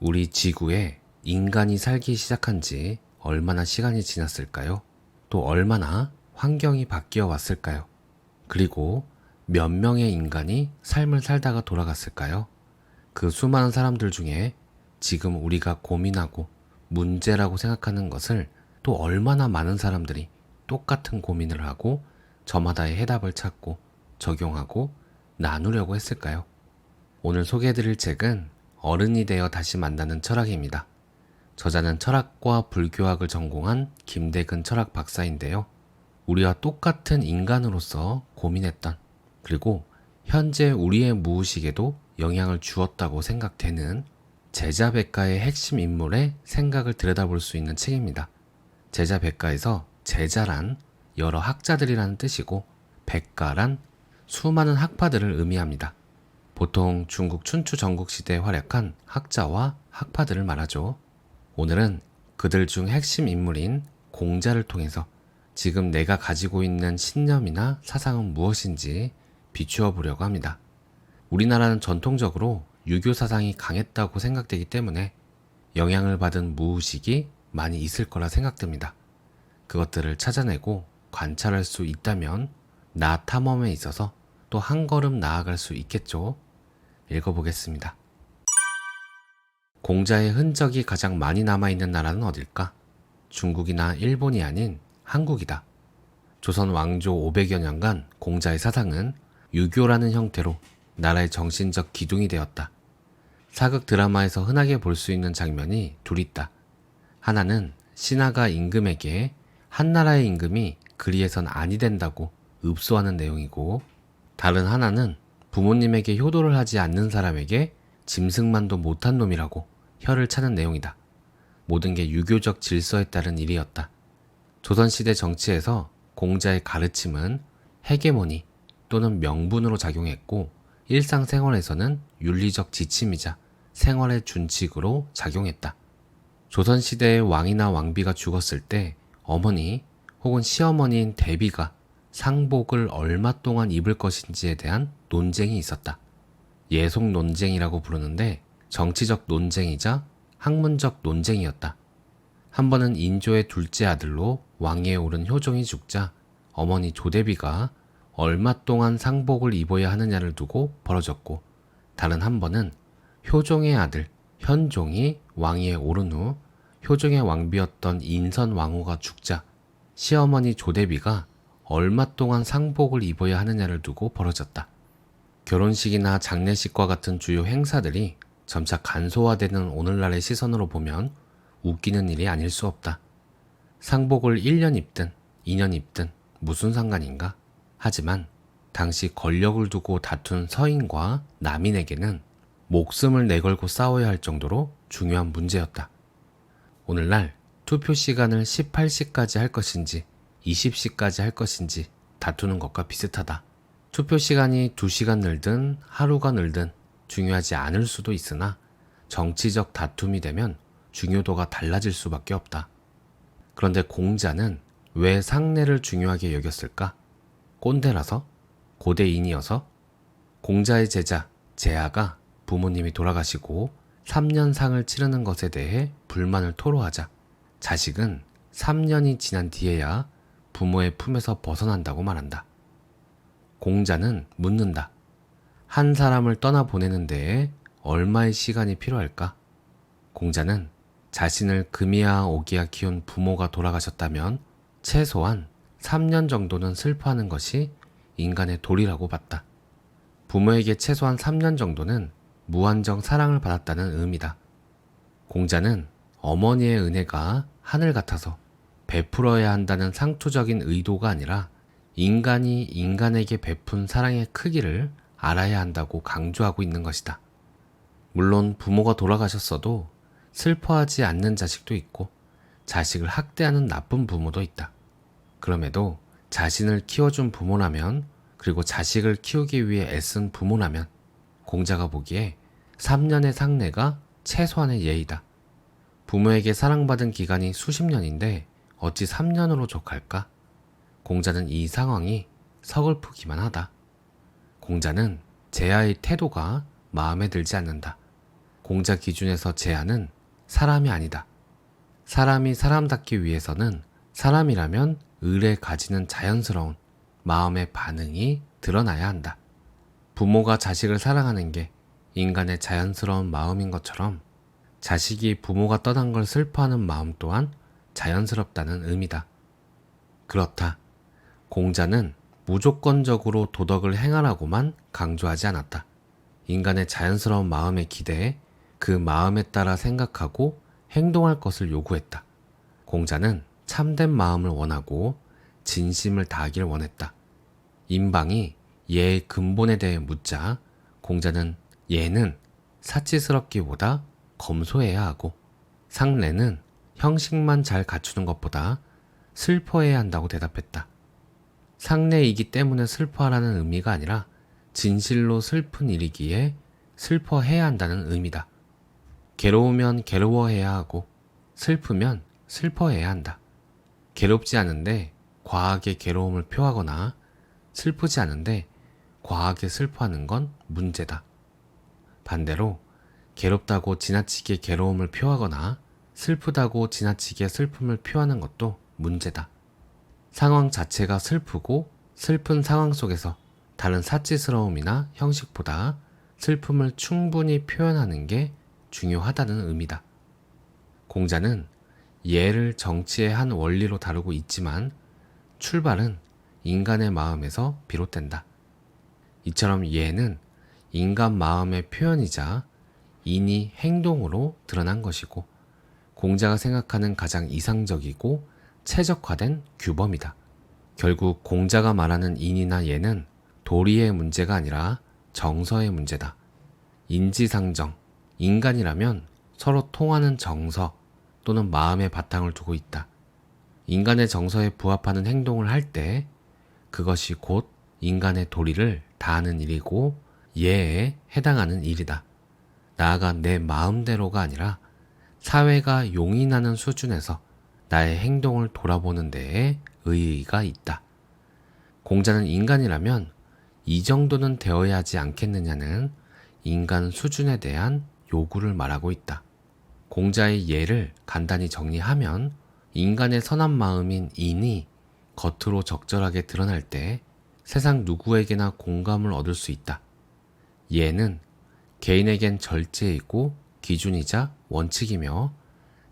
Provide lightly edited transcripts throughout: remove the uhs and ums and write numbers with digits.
우리 지구에 인간이 살기 시작한 지 얼마나 시간이 지났을까요? 또 얼마나 환경이 바뀌어 왔을까요? 그리고 몇 명의 인간이 삶을 살다가 돌아갔을까요? 그 수많은 사람들 중에 지금 우리가 고민하고 문제라고 생각하는 것을 또 얼마나 많은 사람들이 똑같은 고민을 하고 저마다의 해답을 찾고 적용하고 나누려고 했을까요? 오늘 소개해드릴 책은 어른이 되어 다시 만나는 철학입니다. 저자는 철학과 불교학을 전공한 김대근 철학 박사인데요. 우리와 똑같은 인간으로서 고민했던, 그리고 현재 우리의 무의식에도 영향을 주었다고 생각되는 제자백가의 핵심 인물의 생각을 들여다볼 수 있는 책입니다. 제자백가에서 제자란 여러 학자들이라는 뜻이고 백가란 수많은 학파들을 의미합니다. 보통 중국 춘추 전국시대에 활약한 학자와 학파들을 말하죠. 오늘은 그들 중 핵심 인물인 공자를 통해서 지금 내가 가지고 있는 신념이나 사상은 무엇인지 비추어 보려고 합니다. 우리나라는 전통적으로 유교 사상이 강했다고 생각되기 때문에 영향을 받은 무의식이 많이 있을 거라 생각됩니다. 그것들을 찾아내고 관찰할 수 있다면 나 탐험에 있어서 또 한 걸음 나아갈 수 있겠죠. 읽어보겠습니다. 공자의 흔적이 가장 많이 남아있는 나라는 어딜까? 중국이나 일본이 아닌 한국이다. 조선 왕조 500여 년간 공자의 사상은 유교라는 형태로 나라의 정신적 기둥이 되었다. 사극 드라마에서 흔하게 볼 수 있는 장면이 둘 있다. 하나는 신하가 임금에게 한 나라의 임금이 그리해선 아니 된다고 읍소하는 내용이고, 다른 하나는 부모님에게 효도를 하지 않는 사람에게 짐승만도 못한 놈이라고 혀를 차는 내용이다. 모든 게 유교적 질서에 따른 일이었다. 조선시대 정치에서 공자의 가르침은 헤게모니 또는 명분으로 작용했고, 일상생활에서는 윤리적 지침이자 생활의 준칙으로 작용했다. 조선시대의 왕이나 왕비가 죽었을 때 어머니 혹은 시어머니인 대비가 상복을 얼마 동안 입을 것인지에 대한 논쟁이 있었다. 예속 논쟁이라고 부르는데 정치적 논쟁이자 학문적 논쟁이었다. 한 번은 인조의 둘째 아들로 왕위에 오른 효종이 죽자 어머니 조대비가 얼마 동안 상복을 입어야 하느냐를 두고 벌어졌고, 다른 한 번은 효종의 아들 현종이 왕위에 오른 후 효종의 왕비였던 인선 왕후가 죽자 시어머니 조대비가 얼마 동안 상복을 입어야 하느냐를 두고 벌어졌다. 결혼식이나 장례식과 같은 주요 행사들이 점차 간소화되는 오늘날의 시선으로 보면 웃기는 일이 아닐 수 없다. 상복을 1년 입든 2년 입든 무슨 상관인가? 하지만 당시 권력을 두고 다툰 서인과 남인에게는 목숨을 내걸고 싸워야 할 정도로 중요한 문제였다. 오늘날 투표 시간을 18시까지 할 것인지 20시까지 할 것인지 다투는 것과 비슷하다. 투표 시간이 2시간 늘든 하루가 늘든 중요하지 않을 수도 있으나 정치적 다툼이 되면 중요도가 달라질 수밖에 없다. 그런데 공자는 왜 상례를 중요하게 여겼을까? 꼰대라서? 고대인이어서? 공자의 제자 제아가 부모님이 돌아가시고 3년 상을 치르는 것에 대해 불만을 토로하자 자식은 3년이 지난 뒤에야 부모의 품에서 벗어난다고 말한다. 공자는 묻는다. 한 사람을 떠나보내는 데에 얼마의 시간이 필요할까? 공자는 자신을 금이야 오기야 키운 부모가 돌아가셨다면 최소한 3년 정도는 슬퍼하는 것이 인간의 도리라고 봤다. 부모에게 최소한 3년 정도는 무한정 사랑을 받았다는 의미다. 공자는 어머니의 은혜가 하늘 같아서 베풀어야 한다는 상투적인 의도가 아니라 인간이 인간에게 베푼 사랑의 크기를 알아야 한다고 강조하고 있는 것이다. 물론 부모가 돌아가셨어도 슬퍼하지 않는 자식도 있고 자식을 학대하는 나쁜 부모도 있다. 그럼에도 자신을 키워준 부모라면, 그리고 자식을 키우기 위해 애쓴 부모라면 공자가 보기에 3년의 상례가 최소한의 예의다. 부모에게 사랑받은 기간이 수십 년인데 어찌 3년으로 족할까? 공자는 이 상황이 서글프기만 하다. 공자는 제아의 태도가 마음에 들지 않는다. 공자 기준에서 제한은 사람이 아니다. 사람이 사람답기 위해서는 사람이라면 을에 가지는 자연스러운 마음의 반응이 드러나야 한다. 부모가 자식을 사랑하는 게 인간의 자연스러운 마음인 것처럼 자식이 부모가 떠난 걸 슬퍼하는 마음 또한 자연스럽다는 의미다. 그렇다. 공자는 무조건적으로 도덕을 행하라고만 강조하지 않았다. 인간의 자연스러운 마음에 기대해 그 마음에 따라 생각하고 행동할 것을 요구했다. 공자는 참된 마음을 원하고 진심을 다하길 원했다. 임방이 예의 근본에 대해 묻자 공자는 예는 사치스럽기보다 검소해야 하고 상례는 형식만 잘 갖추는 것보다 슬퍼해야 한다고 대답했다. 상례이기 때문에 슬퍼하라는 의미가 아니라 진실로 슬픈 일이기에 슬퍼해야 한다는 의미다. 괴로우면 괴로워해야 하고 슬프면 슬퍼해야 한다. 괴롭지 않은데 과하게 괴로움을 표하거나 슬프지 않은데 과하게 슬퍼하는 건 문제다. 반대로 괴롭다고 지나치게 괴로움을 표하거나 슬프다고 지나치게 슬픔을 표하는 것도 문제다. 상황 자체가 슬프고 슬픈 상황 속에서 다른 사치스러움이나 형식보다 슬픔을 충분히 표현하는 게 중요하다는 의미다. 공자는 예를 정치의 한 원리로 다루고 있지만 출발은 인간의 마음에서 비롯된다. 이처럼 예는 인간 마음의 표현이자 인이 행동으로 드러난 것이고 공자가 생각하는 가장 이상적이고 최적화된 규범이다. 결국 공자가 말하는 인이나 예는 도리의 문제가 아니라 정서의 문제다. 인지상정, 인간이라면 서로 통하는 정서 또는 마음의 바탕을 두고 있다. 인간의 정서에 부합하는 행동을 할 때 그것이 곧 인간의 도리를 다하는 일이고 예에 해당하는 일이다. 나아가 내 마음대로가 아니라 사회가 용인하는 수준에서 나의 행동을 돌아보는 데에 의의가 있다. 공자는 인간이라면 이 정도는 되어야 하지 않겠느냐는 인간 수준에 대한 요구를 말하고 있다. 공자의 예를 간단히 정리하면 인간의 선한 마음인 인이 겉으로 적절하게 드러날 때 세상 누구에게나 공감을 얻을 수 있다. 예는 개인에겐 절제이고 기준이자 원칙이며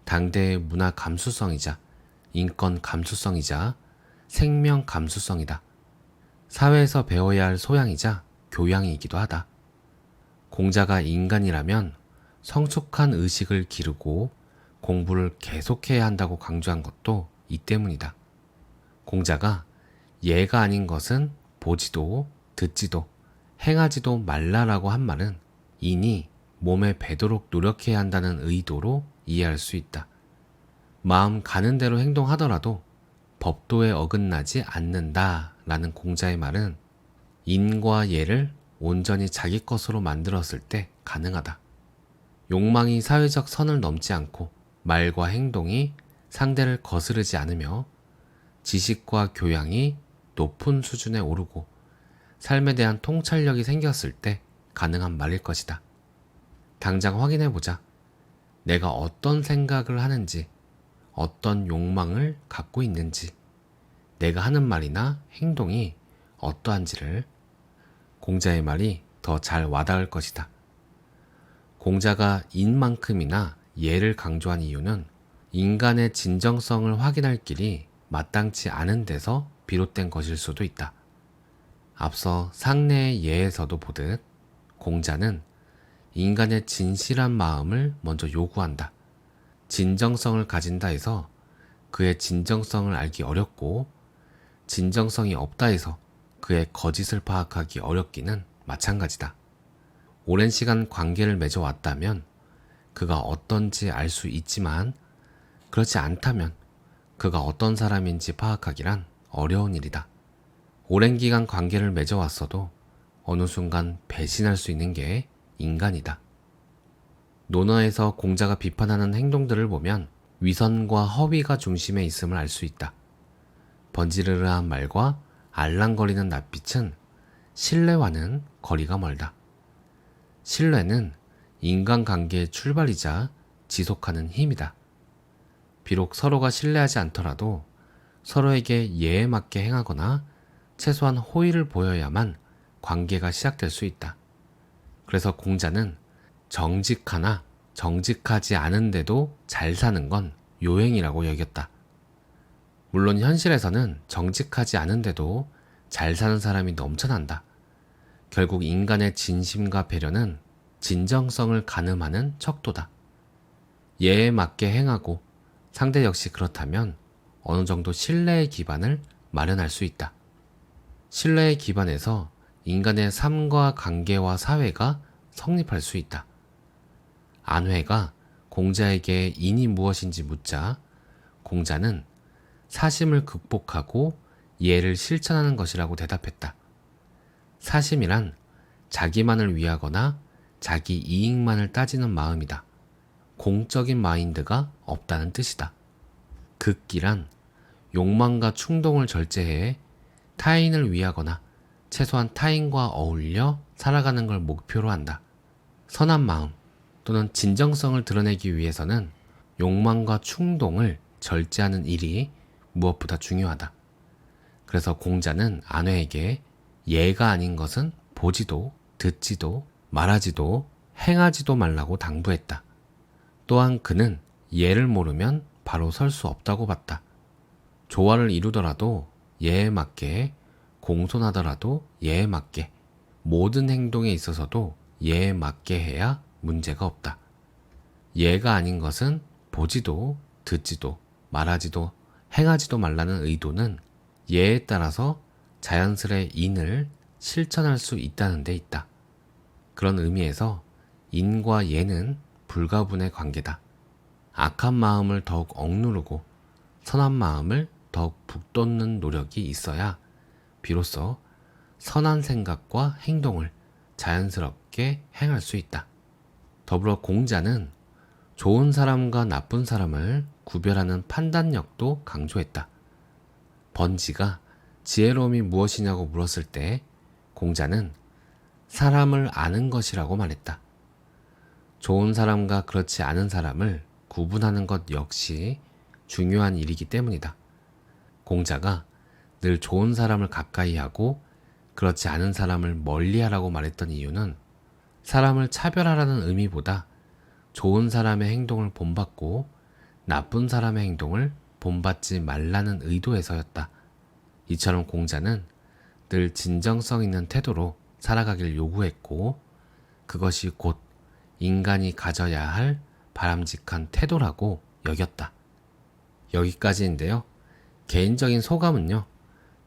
당대의 문화 감수성이자 인권 감수성이자 생명 감수성이다. 사회에서 배워야 할 소양이자 교양이기도 하다. 공자가 인간이라면 성숙한 의식을 기르고 공부를 계속해야 한다고 강조한 것도 이 때문이다. 공자가 예가 아닌 것은 보지도 듣지도 행하지도 말라라고 한 말은 인이 몸에 배도록 노력해야 한다는 의도로 이해할 수 있다. 마음 가는 대로 행동하더라도 법도에 어긋나지 않는다라는 공자의 말은 인과 예를 온전히 자기 것으로 만들었을 때 가능하다. 욕망이 사회적 선을 넘지 않고 말과 행동이 상대를 거스르지 않으며 지식과 교양이 높은 수준에 오르고 삶에 대한 통찰력이 생겼을 때 가능한 말일 것이다. 당장 확인해보자. 내가 어떤 생각을 하는지, 어떤 욕망을 갖고 있는지, 내가 하는 말이나 행동이 어떠한지를. 공자의 말이 더 잘 와닿을 것이다. 공자가 인만큼이나 예를 강조한 이유는 인간의 진정성을 확인할 길이 마땅치 않은 데서 비롯된 것일 수도 있다. 앞서 상례의 예에서도 보듯 공자는 인간의 진실한 마음을 먼저 요구한다. 진정성을 가진다 해서 그의 진정성을 알기 어렵고 진정성이 없다 해서 그의 거짓을 파악하기 어렵기는 마찬가지다. 오랜 시간 관계를 맺어왔다면 그가 어떤지 알 수 있지만 그렇지 않다면 그가 어떤 사람인지 파악하기란 어려운 일이다. 오랜 기간 관계를 맺어왔어도 어느 순간 배신할 수 있는 게 인간이다. 논어에서 공자가 비판하는 행동들을 보면 위선과 허위가 중심에 있음을 알 수 있다. 번지르르한 말과 알랑거리는 낯빛은 신뢰와는 거리가 멀다. 신뢰는 인간관계의 출발이자 지속하는 힘이다. 비록 서로가 신뢰하지 않더라도 서로에게 예에 맞게 행하거나 최소한 호의를 보여야만 관계가 시작될 수 있다. 그래서 공자는 정직하나 정직하지 않은데도 잘 사는 건 요행이라고 여겼다. 물론 현실에서는 정직하지 않은데도 잘 사는 사람이 넘쳐난다. 결국 인간의 진심과 배려는 진정성을 가늠하는 척도다. 예에 맞게 행하고 상대 역시 그렇다면 어느 정도 신뢰의 기반을 마련할 수 있다. 신뢰의 기반에서 인간의 삶과 관계와 사회가 성립할 수 있다. 안회가 공자에게 인이 무엇인지 묻자 공자는 사심을 극복하고 예를 실천하는 것이라고 대답했다. 사심이란 자기만을 위하거나 자기 이익만을 따지는 마음이다. 공적인 마인드가 없다는 뜻이다. 극기란 욕망과 충동을 절제해 타인을 위하거나 최소한 타인과 어울려 살아가는 걸 목표로 한다. 선한 마음 또는 진정성을 드러내기 위해서는 욕망과 충동을 절제하는 일이 무엇보다 중요하다. 그래서 공자는 안회에게 예가 아닌 것은 보지도 듣지도 말하지도 행하지도 말라고 당부했다. 또한 그는 예를 모르면 바로 설 수 없다고 봤다. 조화를 이루더라도 예에 맞게, 공손하더라도 예에 맞게, 모든 행동에 있어서도 예에 맞게 해야 문제가 없다. 예가 아닌 것은 보지도 듣지도 말하지도 행하지도 말라는 의도는 예에 따라서 자연스레 인을 실천할 수 있다는 데 있다. 그런 의미에서 인과 예는 불가분의 관계다. 악한 마음을 더욱 억누르고 선한 마음을 더욱 북돋는 노력이 있어야 비로소 선한 생각과 행동을 자연스럽게 행할 수 있다. 더불어 공자는 좋은 사람과 나쁜 사람을 구별하는 판단력도 강조했다. 번지가 지혜로움이 무엇이냐고 물었을 때 공자는 사람을 아는 것이라고 말했다. 좋은 사람과 그렇지 않은 사람을 구분하는 것 역시 중요한 일이기 때문이다. 공자가 늘 좋은 사람을 가까이 하고 그렇지 않은 사람을 멀리하라고 말했던 이유는 사람을 차별하라는 의미보다 좋은 사람의 행동을 본받고 나쁜 사람의 행동을 본받지 말라는 의도에서였다. 이처럼 공자는 늘 진정성 있는 태도로 살아가길 요구했고 그것이 곧 인간이 가져야 할 바람직한 태도라고 여겼다. 여기까지인데요. 개인적인 소감은요.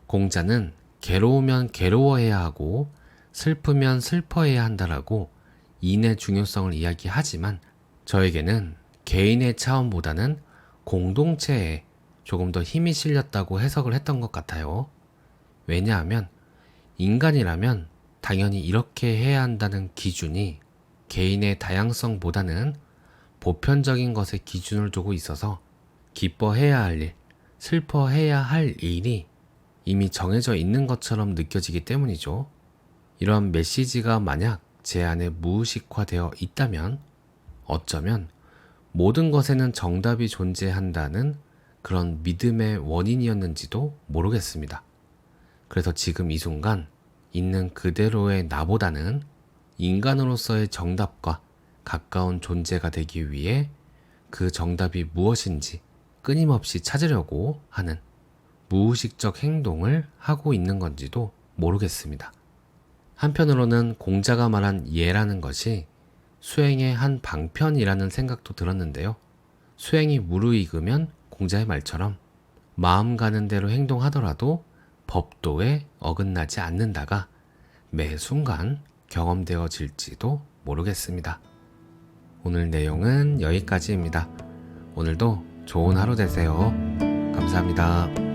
공자는 괴로우면 괴로워해야 하고 슬프면 슬퍼해야 한다라고 인의 중요성을 이야기하지만 저에게는 개인의 차원보다는 공동체에 조금 더 힘이 실렸다고 해석을 했던 것 같아요. 왜냐하면 인간이라면 당연히 이렇게 해야 한다는 기준이 개인의 다양성보다는 보편적인 것에 기준을 두고 있어서 기뻐해야 할 일, 슬퍼해야 할 일이 이미 정해져 있는 것처럼 느껴지기 때문이죠. 이러한 메시지가 만약 제 안에 무의식화되어 있다면 어쩌면 모든 것에는 정답이 존재한다는 그런 믿음의 원인이었는지도 모르겠습니다. 그래서 지금 이 순간 있는 그대로의 나보다는 인간으로서의 정답과 가까운 존재가 되기 위해 그 정답이 무엇인지 끊임없이 찾으려고 하는 무의식적 행동을 하고 있는 건지도 모르겠습니다. 한편으로는 공자가 말한 예라는 것이 수행의 한 방편이라는 생각도 들었는데요. 수행이 무르익으면 공자의 말처럼 마음 가는 대로 행동하더라도 법도에 어긋나지 않는다가 매 순간 경험되어질지도 모르겠습니다. 오늘 내용은 여기까지입니다. 오늘도 좋은 하루 되세요. 감사합니다.